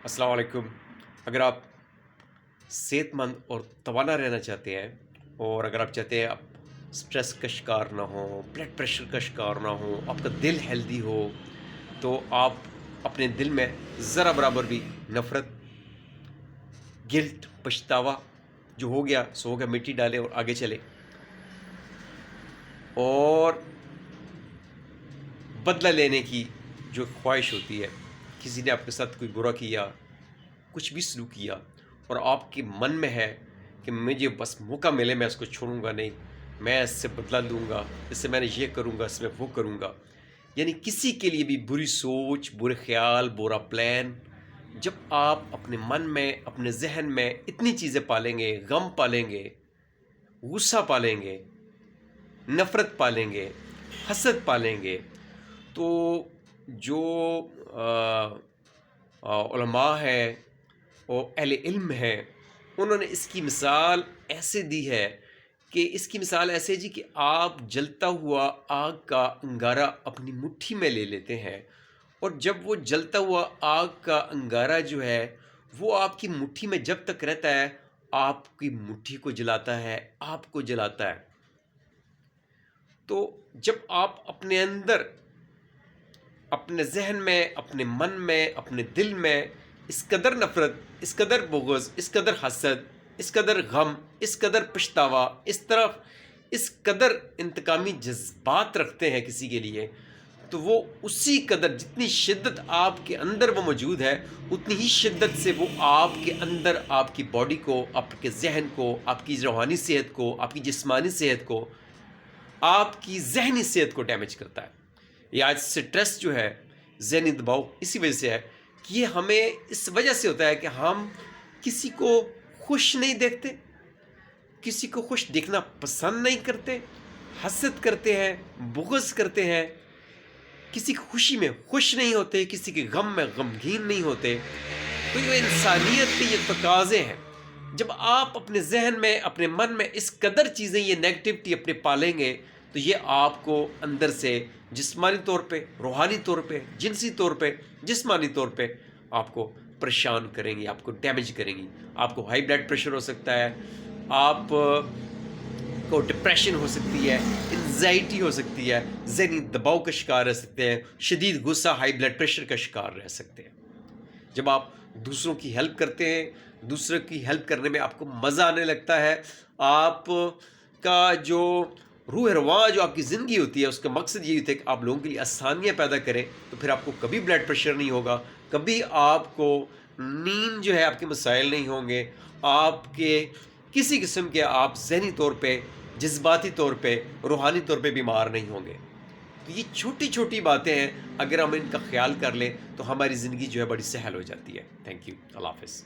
अस्सलाम वालेकुम। अगर आप सेहतमंद और तवाना रहना चाहते हैं और अगर आप चाहते हैं आप स्ट्रेस का शिकार ना हो, ब्लड प्रेशर का शिकार ना हो, आपका दिल हेल्दी हो, तो आप अपने दिल में ज़रा बराबर भी नफ़रत, गिल्ट, पछतावा जो हो गया सो हो गया, मिट्टी डालें और आगे चलें। और बदला लेने की जो ख्वाहिश होती है, किसी ने आपके साथ कोई बुरा किया, कुछ भी सलूक किया और आपके मन में है कि मुझे बस मौका मिले मैं इसको छोड़ूंगा नहीं, मैं इससे बदला लूँगा, इससे मैंने ये करूँगा, इसमें वो करूँगा। यानी किसी के लिए भी बुरी सोच, बुरे ख्याल, बुरा प्लान, जब आप अपने मन में, अपने जहन में इतनी चीज़ें पालेंगे, गम पालेंगे, गुस्सा पालेंगे, नफ़रत पालेंगे, हसद पालेंगे, तो जो उलमा है और अहले इल्म है, उन्होंने इसकी मिसाल ऐसे दी है कि इसकी मिसाल ऐसे जी कि आप जलता हुआ आग का अंगारा अपनी मुट्ठी में ले लेते हैं और जब वो जलता हुआ आग का अंगारा जो है वो आपकी मुट्ठी में जब तक रहता है, आपकी मुट्ठी को जलाता है, आपको जलाता है। तो जब आप अपने अंदर, अपने जहन में, अपने मन में, अपने दिल में इस कदर नफ़रत, इस कदर बुग़्ज़, इस कदर हसद, इस कदर गम, इस कदर पछतावा, इस कदर इंतकामी जज्बात रखते हैं किसी के लिए, तो वो उसी कदर जितनी शिद्दत आपके अंदर वो मौजूद है, उतनी ही शिद्दत से वो आपके अंदर आपकी बॉडी को, आपके जहन को, आपकी रूहानी सेहत को, आपकी जिस्मानी सेहत को, आपकी ज़हनी सेहत को डैमेज करता है। ये आज स्ट्रेस जो है, ज़हनी दबाव इसी वजह से है कि ये हमें इस वजह से होता है कि हम किसी को खुश नहीं देखते, किसी को खुश देखना पसंद नहीं करते, हसद करते हैं, बुग़्ज़ करते हैं, किसी की खुशी में खुश नहीं होते, किसी के गम में गमगीन नहीं होते। तो ये इंसानियत के ये तकाज़े हैं। जब आप अपने जहन में, अपने मन में इस कदर चीज़ें, ये नेगेटिविटी अपने पालेंगे, तो ये आपको अंदर से जिस्मानी तौर पे, रूहानी तौर पे, जिनसी तौर पे, जिस्मानी तौर पे आपको परेशान करेंगी, आपको डैमेज करेंगी। आपको हाई ब्लड प्रेशर हो सकता है, आप को डिप्रेशन हो सकती है, एंजाइटी हो सकती है, ज़हनी दबाव का शिकार रह सकते हैं, शदीद गुस्सा, हाई ब्लड प्रेशर का शिकार रह सकते हैं। जब आप दूसरों की हेल्प करते हैं, दूसरों की हेल्प करने में आपको मज़ा आने लगता है, आपका जो रूह रवां जो आपकी ज़िंदगी होती है, उसका मकसद यही होता है कि आप लोगों के लिए आसानियाँ पैदा करें, तो फिर आपको कभी ब्लड प्रेशर नहीं होगा, कभी आपको नींद जो है आपके मसाइल नहीं होंगे, आपके किसी किस्म के आप ज़हनी तौर पे, जज्बाती तौर पे, रूहानी तौर पे बीमार नहीं होंगे। तो ये छोटी छोटी बातें हैं, अगर हम इनका ख्याल कर लें तो हमारी ज़िंदगी जो है बड़ी सहल हो जाती है। Thank you. अल्लाह हाफ़िज़।